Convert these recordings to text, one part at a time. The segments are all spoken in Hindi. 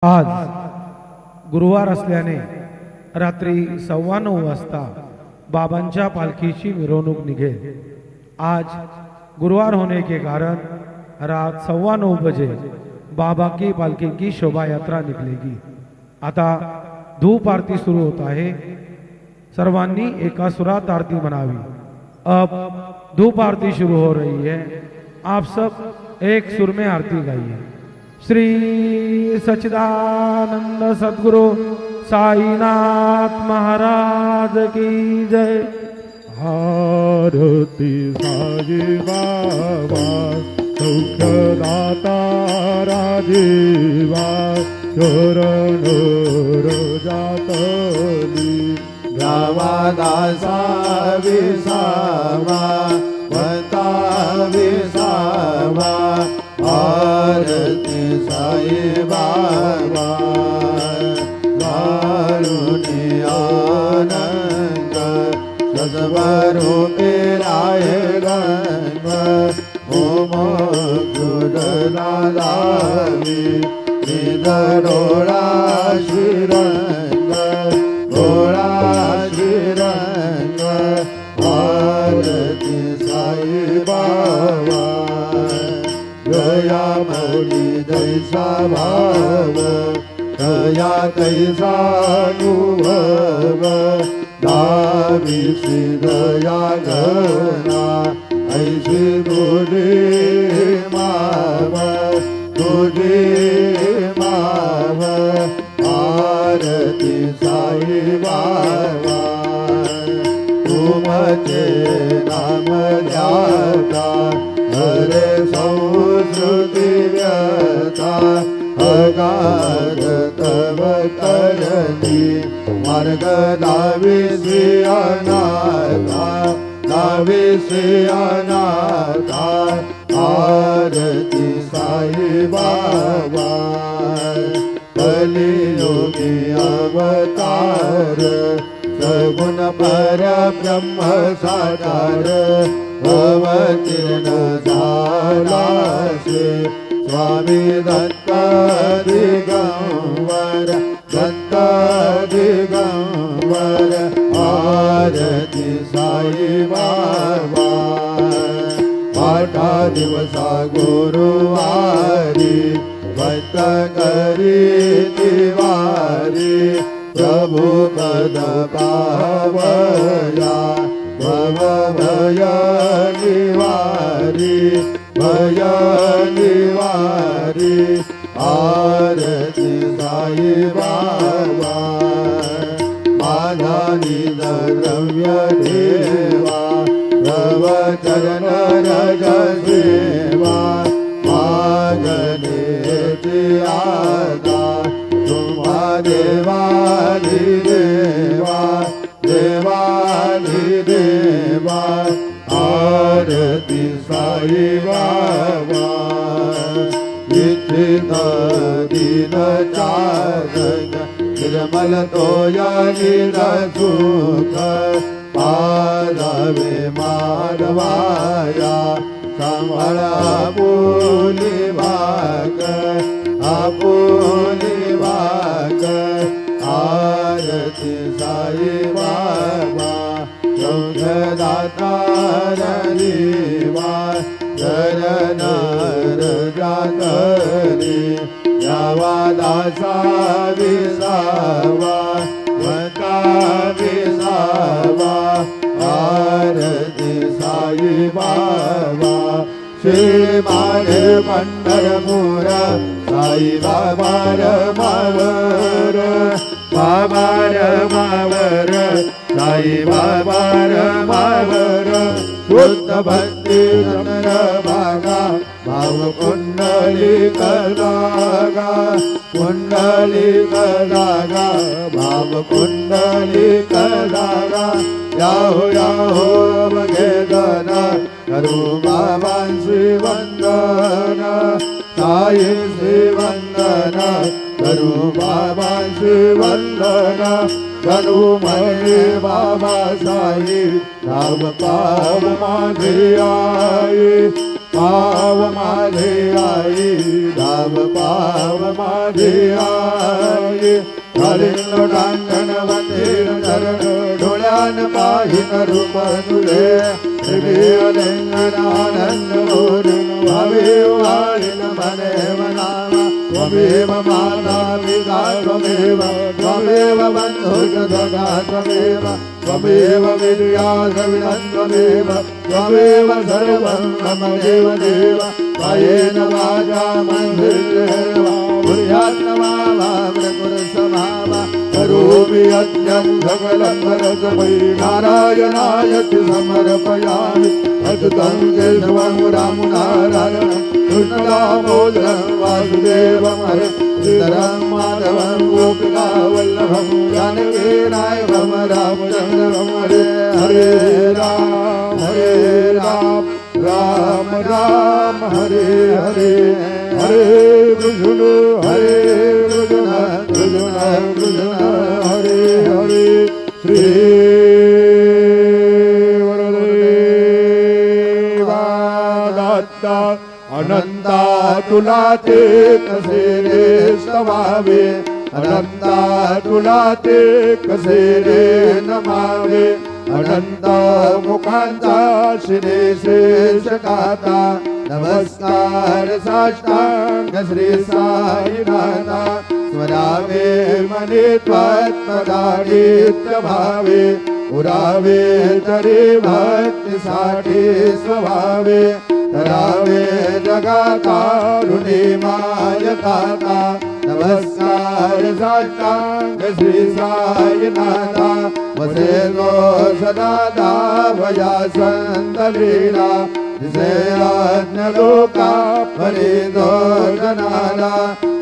आज गुरुवार असल्याने रात्री 9:15 वाजता बाबांच्या पालखीची मिरवणूक निघेल। आज गुरुवार होने के कारण रात 9:15 बजे बाबा की पालकी की शोभा यात्रा निकलेगी। आता धूप आरती सुरू होता है, सर्वांनी एका सुरात आरती मनावी। अब धूप आरती शुरू हो रही है, आप सब एक सुर में आरती गाइए। श्री सच्चिदानंद सद्गुरु साईनाथ महाराज की जय। आरती साई बाबा सौख्यदाता राजीवा चरण जातली गावादासा विसावा वता विसावा आरती साई बाबा वारुणी आनंद सद्वरूपे राय गंग ओम गुरुनालावी निधडोळा श्रीरंग डोळा श्रीरंग आरती साई बाबा गया मौली दैसा भाव गया तैसा अनुभव दावी दया गना ऐसी तुझे माव आरती साई बाबा तुमचे नाम ध्याता हरे संस्कृती व्यथा अगाध तव करणी मार्ग दावी श्री अनाथा आरती साई बाबा कलियुगी अवतार सगुण पर ब्रह्म साकार अवतीर्ण झाला श्री स्वामी दत्त दिगंबर आरती साई बाबा आठा दिवसा गुरुवारी भक्त करी दिवारी प्रभु पद पावया भव भय निवारी आरती साई बाबा माधानी द्रव्य देवा प्रवचरण रज सेवा मागने आता तुम्हा देवानी देवा आरती साई बाबा इच्छित दीन चारण निर्मल तोया सुख पादावे मानवाया सांभाळ आपुली भाग आरती साई बाबा सौख्यदाता देवा चरण जातली यावा दासा विसावा वता विसावा आरती साई बाबा श्री मारे पंढरपूर साई बाबा मावर साई बाबा मावर शुद्ध भक्ती भागा भाव कुंडली कलागा भाव कुंडली कलागा याहो मगेदन करू बाबांशी वंदन साई श्री वंदन करू बाबांशी वंदन करू मने बाबा साई नाम पाव माझे आई पाव माझे आई धाव पाव माझे आई घालीन लोटांगण वंदीन चरण डोळ्यान पाहिन रूप तुझे त्रिवेलिंगण आनंद मोरून भावे वाळीन मने मनावा त्वमेव माता पिता त्वमेव त्वमेव बन्धुः सखा त्वमेव त्वमेव विद्या द्रविणं त्वमेव त्वमेव सर्वं मम देव देव कायेन वाचा मनसेन पुर्यात्मावामृकुरसमावा करोमि यज्ञं सकलं परस्मै नारायणाय समर्पयामि अच्युतं केशवं रामनारायणं कृष्णदामोदरं वासुदेवं हरे श्रीधरं माधवं गोपिकावल्लभं जानकीनायकं रामचन्द्रं हरे हरे राम राम राम हरे हरे हरे कृष्ण कृष्ण कृष्ण हरे हरे श्री वरदेवादत्ता अनंता तुला ते कसे रे समावे अनंता तुला ते कसे रे नमावे अनंत मुखांचा श्री शेषकाता नमस्कार साष्टांग श्री साईनाथा स्वरावे मने त्वत्पदानित्य भावे उरावे तरी भक्तीसाठी स्वभावे तरावे जगाकारुणी मायकाता नमस्कार साष्टांग श्री साईनाथा वसे नो सदा दाभया संतलीला दिसे आज्ञलोका परिदो जनाला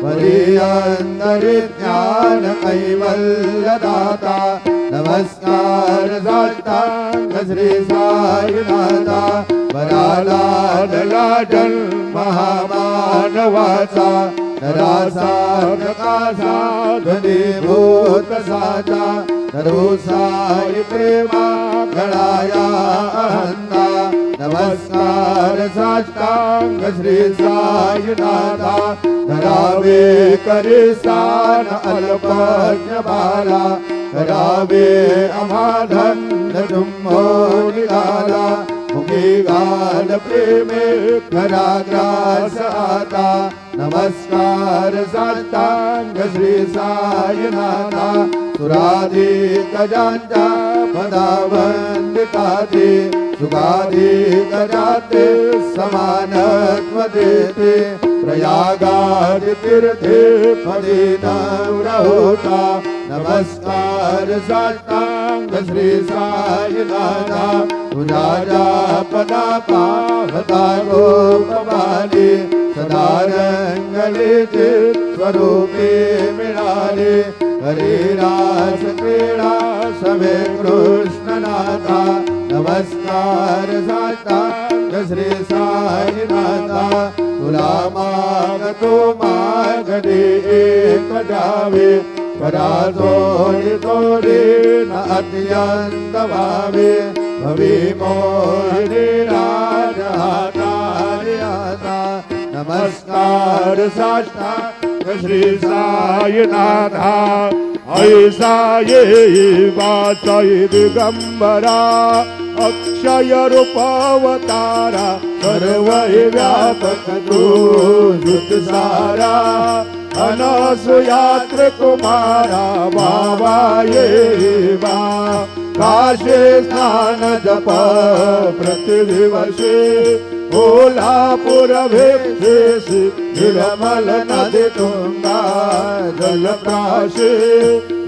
परियंतरि ज्ञान कैवल्यदाता नमस्कार साष्टांग श्री साईनाथा वराला दलाजल महामानवाचा नरासा नकासा धनीभूत साचा नरोसाई प्रेमा गणाया अहंता नमस्कार साष्टांग श्री साईनाथा धरावे करिसान अल्पज्ञ बाला करावे अमाधन तुम्हो निघाला मुखी गाल प्रेमे घराग्रास आता नमस्कार साष्टांग श्री साईनाथा सुराधिक जांचा पदावंदिताते सुखाधिक जाते समानत्व देते प्रयागाद तीर्थे पदितं होता नमस्कार साष्टांग श्री साईनाथा तुझ्या पदा पाहता गोपवाले सदा रंगलेचे स्वरूपे मिळाले हरे रास क्रीडा सवे कृष्णनाथा नमस्कार साष्टांग श्री साईनाथा तुला मागतो मागणे एक जावे पराजोडी तोडी न अत्यंत भावे भवी मोहिनी राजहाता नमस्कार साष्टांग श्री साईनाथा ऐसा ये वाचा दिगंबरा अक्षय रूपावतारा सर्व व्यापक तू जुत सारा अनसुयात्र कुमारा बाबा ये बा काशे स्नान जप प्रतिदिवसे कोल्हापुर भेक्षेसी निर्मल नदी तुंगा जलप्राशे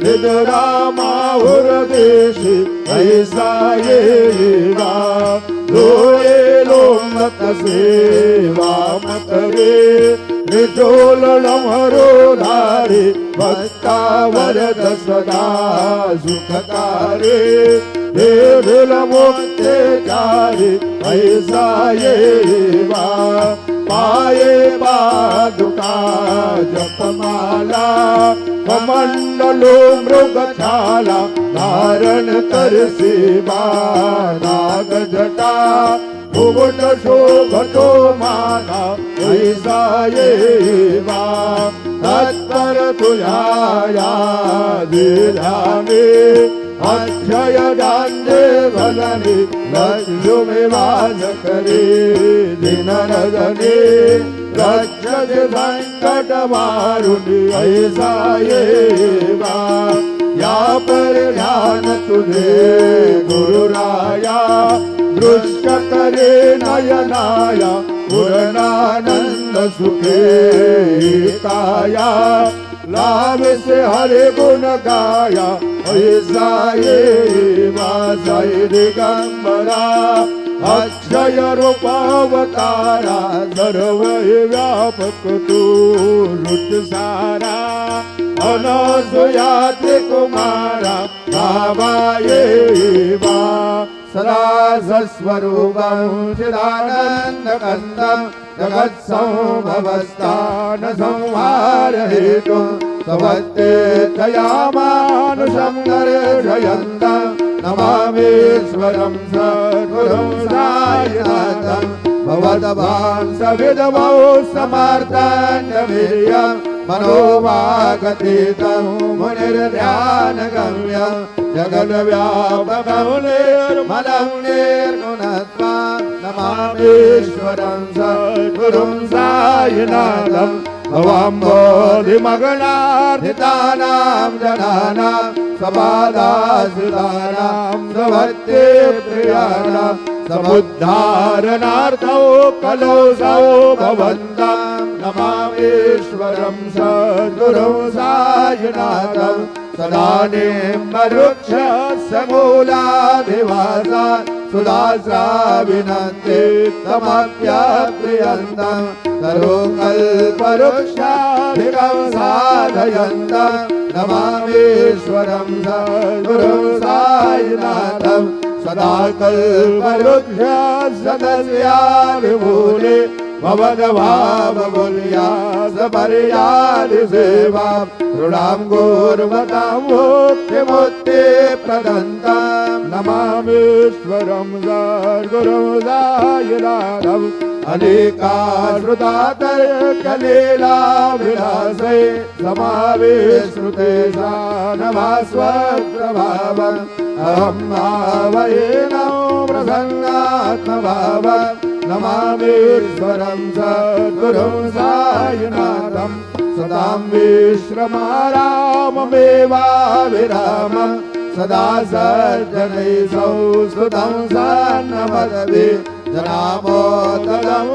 निद्रा माहुर देशी ऐसा येवा डोळे लोमत सेवा मत रे निजोल लमरो धारे भक्तावर सदा सुखकारे देव मोक्ते चारे ऐसा येवा पाये पादुका जपमाला कमंडलो मृगछाला धारण करसी नाग जटा मुकुट शोभतो माझा ऐसा येवा तत्पर तुझ्या या दिलाने अक्षय दांडे भलने लक्ष्मी वास करे दिनरजने रक्षते संकट मारुनी ऐसा येवा या पर ध्यान तुझे गुरुराया दृश्य करे नयनाया पूर्णानंद सुखे काया लाभ से हरे गुण गाया ऐसा येवा साई दिगंबरा अक्षय रूपावतारा सर्व व्यापक तू रुच सारा अनसुयाते कुमारा बाबा येवा सदा सस्वरूपं चिदानन्दकन्दं जगत्संभवस्थान संहार हेतु सवत्ते तयामानुषं दर्शयन्तं नमामीश्वरं सद्गुरुं साईनाथं भवद्भान् सविदमौ समर्थान्यवीर्यं मनोवागतीतं मुनिर्ध्यानगम्यं जगद्व्यापकं निर्मलं निर्गुणत्वं नमामीश्वरं सद्गुरुं साईनाथं भवाम्बोधिमगनार्थितानां जनानां सपादाश्रितानां सवत्ते प्रियाणां समुद्धारणार्थौ कलौ सौ भवन्तं नमामीश्वरं सद्गुरुं साईनाथं सदानिम्बवृक्ष समूलाधिवासान् सुदास्राविनन्ति तमप्यप्रियन्तं तरुकल्पवृक्षाधिकं साधयन्तं नमामीश्वरं सद्गुरुं साईनाथं सदा कल्पवृक्ष सदस्याभिभूले भवद्भावमूल्या सपर्यादिसेवां ऋणां गुर्वतां मुक्तिमुक्ति प्रदन्तं नमामीश्वरं सद्गुरुं साईनाथं अनेकाश्रुतातर्कलीलाविलासे समाविश्रुतेषा नमास्वप्रभावम् अहं भावयेनौ प्रसन्नात्मभावम् नमामीश्वरं सद्गुरुं साईनाथं सदां विश्रमाराममेवाभिरामं सदा सज्जनैः सुतं सन्नमदभि जनामोदलं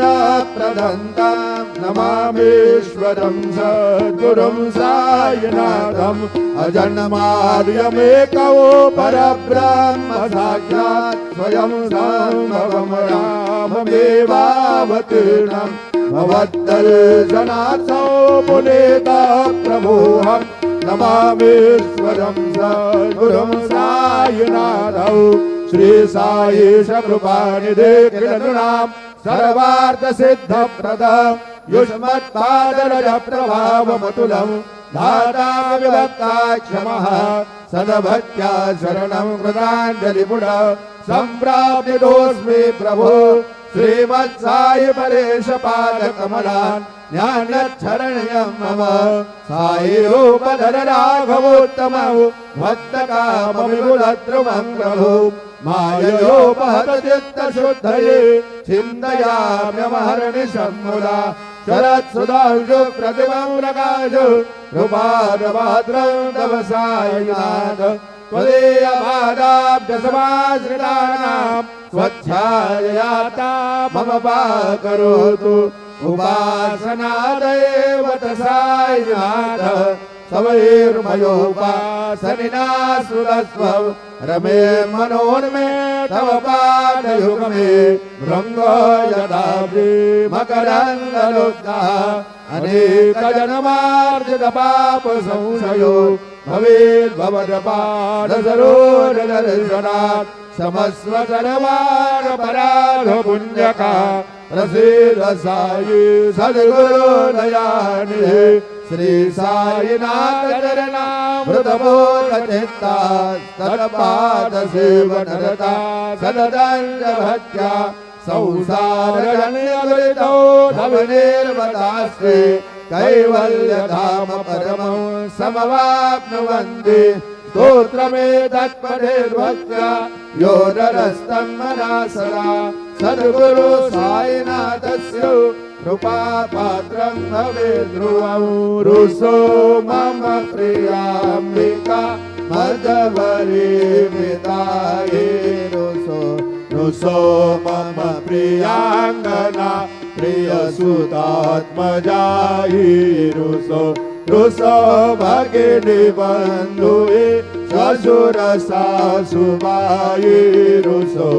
भक्तभद्रप्रदन्तं नमामीश्वरं सद्गुरुं साईनाथम् अजन्माद्यमेकौ परब्रह्म साक्षात् स्वयं सम्भवं राममेवावतीर्णं भवद्दर्शनार्थौ पुनीतः प्रभोऽहं नमामीश्वरं सद्गुरुं साईनाथौ श्री साईश कृपानिधे कृतनृणां सर्वार्थ सिद्धप्रद युष्मत्पादरज प्रभावमतुलं धाता विभक्ता क्षमः सदभक्त्या शरणं कृताञ्जलिपुड सम्प्राप्तितोऽस्मि प्रभो श्रीमत्साई परेश पादकमलान् ज्ञानच्छरणीयं मम साई रूपधर राघवोत्तमौ भक्तकामविपुलद्रुमं प्रभो माययोपहत चित्तशुद्धये चिन्तयाम्यमहर्निशं मुदा शरत्सुधांशु प्रतिमं प्रकाशु रूपादभाद्रं तव साईनाथ त्वदीयपादाब्जसमाश्रितानां स्वच्छाययाता मम पाकरोतु उपासनादेव साईनाथ सवैर्मयोपासनिना सुरस्वं रमे मनोन्मे तव पादयुगमे भृङ्गो यदा मकरन्दलोक्तः अनेकजन्मार्जितपापसंशयो भवेद्भवदपादसरोजदर्शनात् समस्वसर्वाणपराधपुण्यका प्रसीद साई सद्गुरु दयानिधे श्री साईनाथ चरणा मृतमोद चित्ता सतपाद सेवनरता सददंड भक्त्या संसार जन्यवृतो नवनिर्वतास्ते कैवल्य धाम परमं समवाप्नुवन्ति स्तोत्रमेतत्पठेद्भक्त्या यो नरस्तं मना सदा सद्गुरु साईनाथस्य कृपापात्रं भवेत् ध्रुवं रुसो मम प्रियाम्बिका मदवरी विदाये रुसो मम प्रियांगना प्रियसुतात्मजायि रुसो भगिनी बन्धुवे ससुर सासुबायि रुसो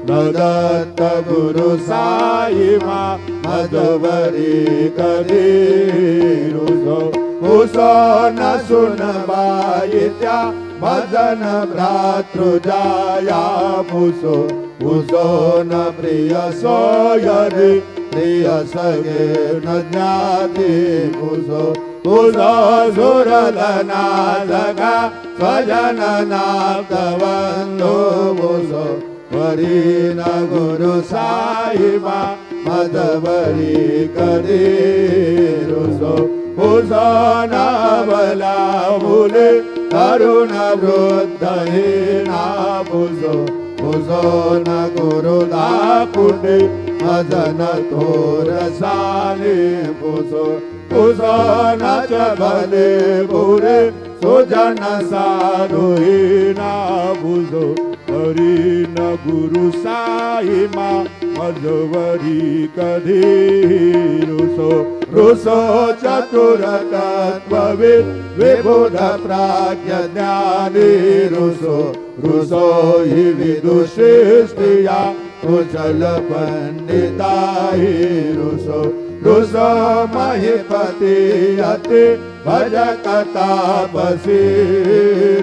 न दत्त गुरु साई मा मधुवरी करी रुसो न सुनबायित्या भजन भ्रातृजाया मुसो न प्रिय सोयरी प्रिय सगे न ज्ञाति मुसो सुरलना जगा स्वजन नाथवन्धो मुसो वरी न गुरु साई मा मदवरी करी रुसो न बला मुले तरुण वृद्ध हीना बुझो न गुरु दापुटे मदन थोर साने बुझो न चबले बुरे सुजन सारुहीना बुझो हरि न गुरु साई मा मधुवरी कधी रुसो चतुर तत्त्वविद विबुध प्राज्ञ ज्ञानी रुसो हि विदुषी स्त्रिया कुशल पंडिता हि रुसो महीपति अति भजक तापसी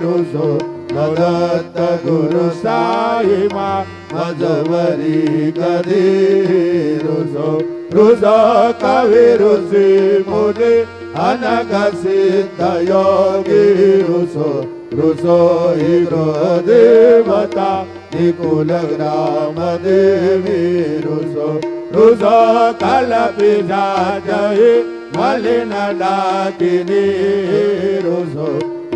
रुसो दत्त गुरु साई मा मधुवरी कधी रुसो कवि ऋषि मुनि अनघ सिद्ध योगी रुसो हि गृह देवता निकुल ग्राम देवी रुसो कलपि जाजहि मलिन डाकिनी रुसो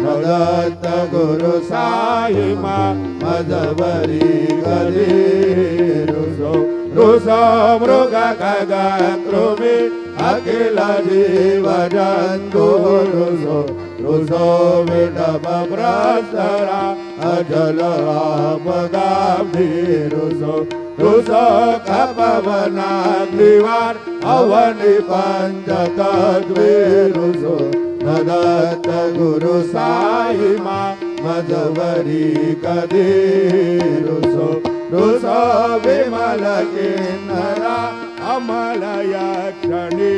दत्त गुरु साई मा मधुवरी करी रुसो मृग खग कृमि अखिल जीव जन्तु रुसो विडभ भ्रष्टरा अजल आपदाब्धि रुसो कपवनाग्निवार अवनि पञ्चतद्वे रुसो दत्त गुरु साई मा मधुवरी कधी रुसो विमल किन्नरा अमल यक्षणी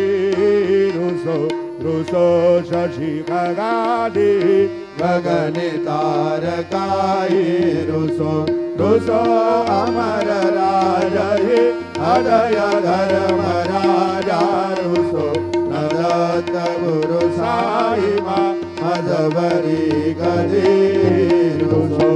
रुसो शशि खगादि गगनि तारकाई रुसो अमर राजहि हृदय धर्म राजा रुसो दत्त गुरु साई मा मधुवरी कधी रुसो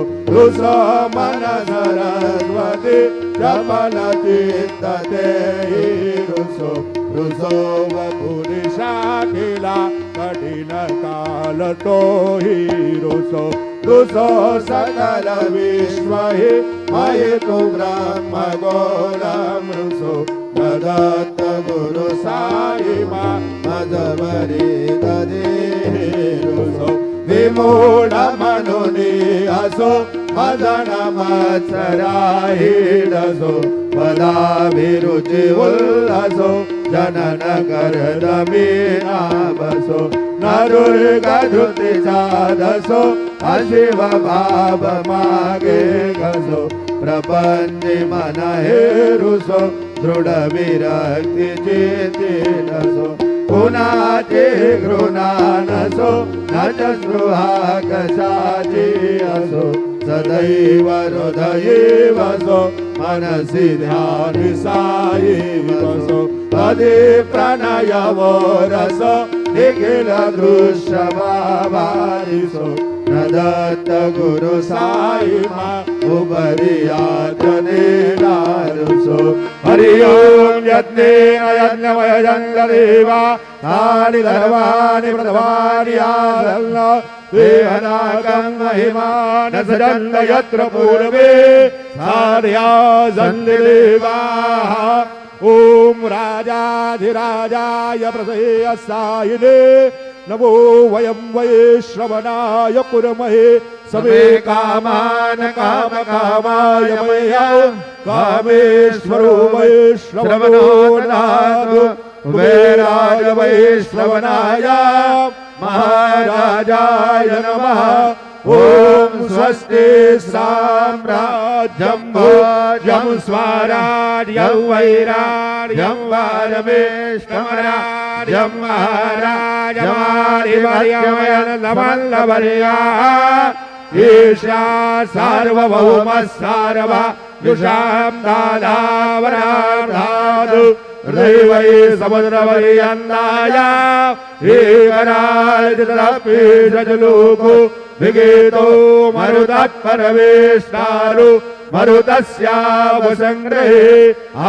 मन सरस्वती चपल चित्त देहि रुसो वपुरिषाखिला कठिन काल तोहि रुसो सकल विश्व हि मयितु ब्रह्म गोलम रुसो दत्त गुरु साई मा मधुवरी कधी रुसो विमूढ मनुनि असो मदन मत्सराहि रसो पदाभिरुचि उल्लसो जनन करदमीना बसो नरुर्गधुति साधसो अशिव भाव मागे घसो प्रपंचि मन हेरुसो दृढ विरक्ति चेति नसो कुणाचे घृणानसो न च स्पृहा कशाची असो सदैव हृदये वसो मनसि ध्यानि साई वसो पदे प्रणयवो रसो निखिल दृश्य बाबा दिसो न दत्त गुरु साई मा उपरियात नीलारुसो हरि ओम यज्ञेन यज्ञमय जन्देवा तानि धर्माणि प्रथमानि आसन्न देहनाकं महिमान सजन्द यत्र पूर्वे सार्या जन्देवाः ओम राजाधिराजाय प्रसेयसायिने नमो वयं वैश्रवणाय कुर्महे समे कामान कामकामाय मह्यं कामेश्वरो वैश्रवणो ददातु वैराज वैश्रवणाय महाराजाय नमः ओम स्वस्ति साम्राज्यं भोज्यं स्वराज्यं वैराज्यं वारमेष्टमराज्यं महाराजमादिवर्यमयनमल्लवर्या ईशा सार्वभौम सार्वयुषां दादावराधातु हृदय समुद्रवर्यन्दाय एकराजतरपीजलोको विगीतो मरुतत्परवेष्टारु मरुतस्यावसंग्रहे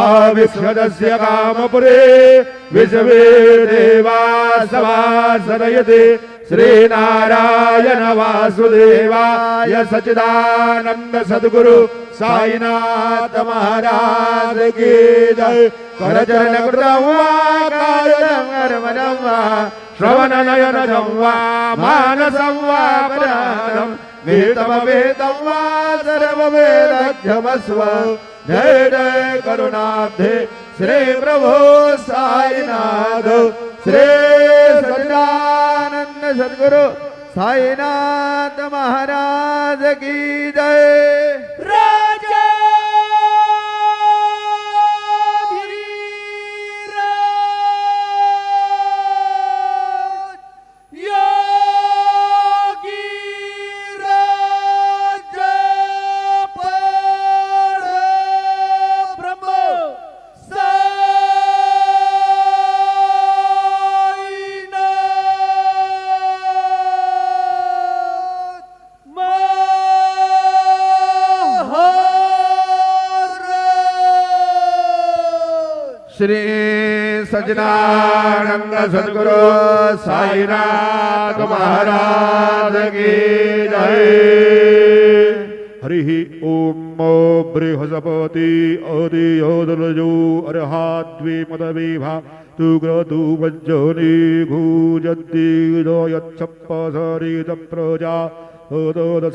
आविश्वदस्य कामपुरे विश्वे देवा सवासरयते श्रीनारायण वासुदेवाय सच्चिदानंद सद्गुरु साईनाथ महाराज की जय करचरण कृतं वा कायं कर्मणं वा श्रवण नयनं वा मानसं वा परानं वेदं वा सर्ववेदक्षमस्व जय जय करुणाब्धे श्री प्रभो साईनाथ श्री सच्चिदानंद सद्गुरु साईनाथ महाराज की जय राजा श्री सच्चिदानंद सद्गुरु साईनाथ महाराज की जय हरि ओम बृहस्पति अधियोदलजो अर्हाद्विमदविभा तुग्रतु वज्जनि घूजद्दिदो यच्छप्पसरित प्रजा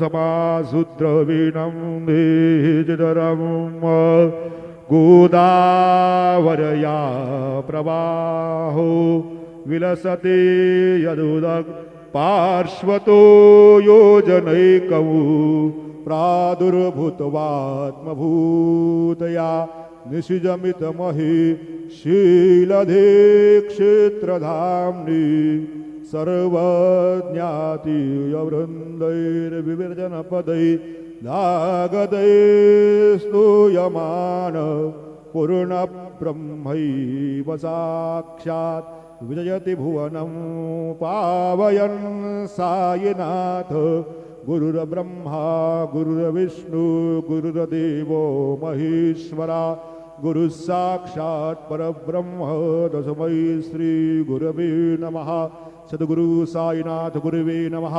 समासूद्रवीणं देहितरम् गोदावरया प्रवाहो विलसते यदुदक् पार्श्वतो योजनैकौ प्रादुर्भूतवात्मभूतया निशिजमितमहि शीलधे क्षेत्रधाम्नि सर्वज्ञातियवृन्दैर्विवर्जनपदै नागदैस्तूयमान पूर्णब्रह्मैव साक्षात् विजयति भुवनं पावयन् साईनाथ गुरुर्ब्रह्मा गुरुर्विष्णु गुरुर्देवो महेश्वरा गुरु साक्षात् परब्रह्म तस्मै श्री गुरवे नमः सद्गुरु साईनाथ गुरुवे नमः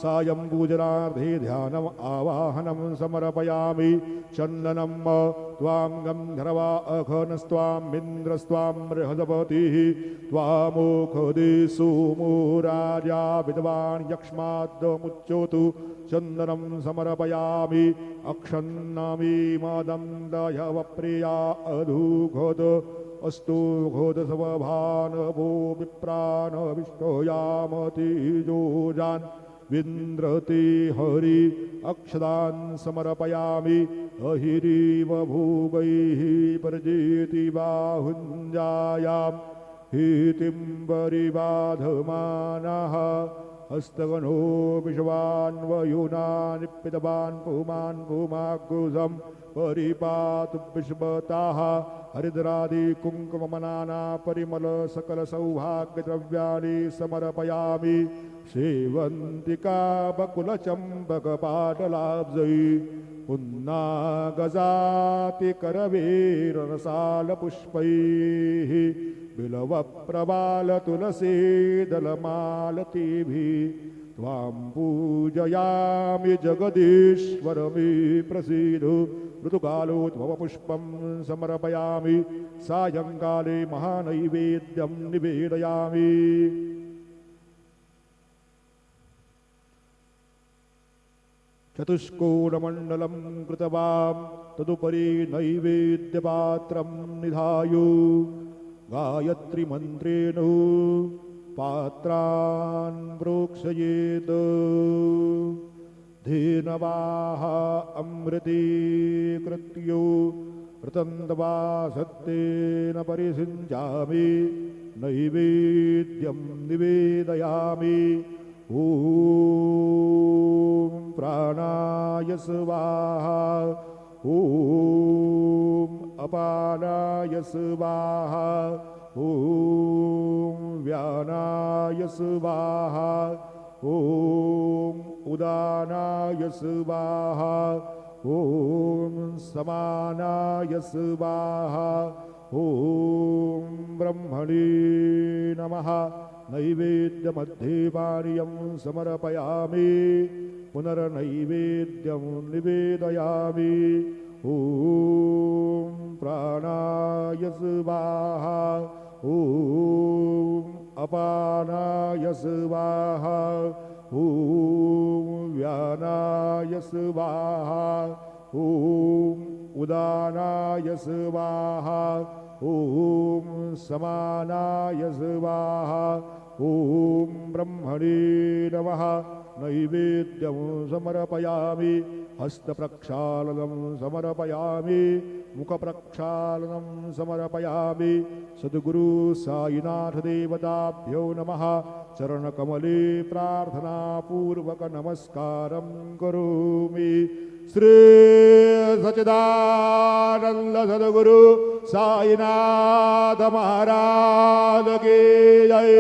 सायं पूजनार्थे ध्यानम् आवाहनं समर्पयामि चन्दनं त्वां गन्धर्वा अघनस्त्वामिन्द्रस्त्वां बृहस्पतिः त्वामोखदे सोमो राजा विद्वान् यक्ष्माद्मुच्योतु चन्दनं समर्पयामि अक्षन्नामि मदं दयवप्रिया अधुघोद अस्तु घोदसवभानभो विप्रानविष्टोयामतिजोजान् विन्द्रते हरि अक्षदान् समर्पयामि अहिरीव भोगैः प्रजेति बाहुञ्जायां हितिं परिबाधमानः हस्तगणो विश्वान्वयूनानि पितवान् पुमान् पुमाग्रुजं परिपातु विश्वताः हरिद्रादि कुङ्कुममनाना परिमल सकल सौभाग्यद्रव्याणि समर्पयामि सेवन्तिका बकुलचम्बकपाटलाब्जै पुन्नागजाति करवीररसालपुष्पैः बिलवप्रबालतुलसीदलमालतीभिः त्वां पूजयामि जगदीश्वर मे प्रसीदु ऋतुकालो त्वं पुष्पं समर्पयामि सायङ्काले महानैवेद्यं निवेदयामि चतुष्कोणमण्डलं कृतवां तदुपरि नैवेद्यपात्रं निधाय गायत्रीमन्त्रेण पात्रान् प्रोक्षयेत् धेनवाः अमृतीकृत्यो ऋतन्दवा सत्तेन परिषिञ्चामि नैवेद्यं निवेदयामि ॐ प्राणाय स्वाहा ॐ अपानाय स्वाहा ॐ व्यानाय स्वाहा ॐ उदानाय स्वाहा ॐ समानाय स्वाहा ॐ ब्रह्मणे नमः नैवेद्यमध्ये पानीयं समर्पयामि पुनर्नैवेद्यं निवेदयामि ॐ प्राणाय स्वाहा ॐ अपानाय स्वाहा ॐ व्यानाय स्वाहा ॐ उदानाय स्वाहा ॐ समानाय स्वाहा ॐ ब्रह्मणे नमः नैवेद्यं समर्पयामि हस्तप्रक्षालनं समर्पयामि मुखप्रक्षालनं समर्पयामि सद्गुरु साईनाथ देवताभ्यो नमः चरणकमले प्रार्थनापूर्वक नमस्कारं करोमि श्री सच्चिदानंद सद्गुरु साईनाथ महाराज की जय।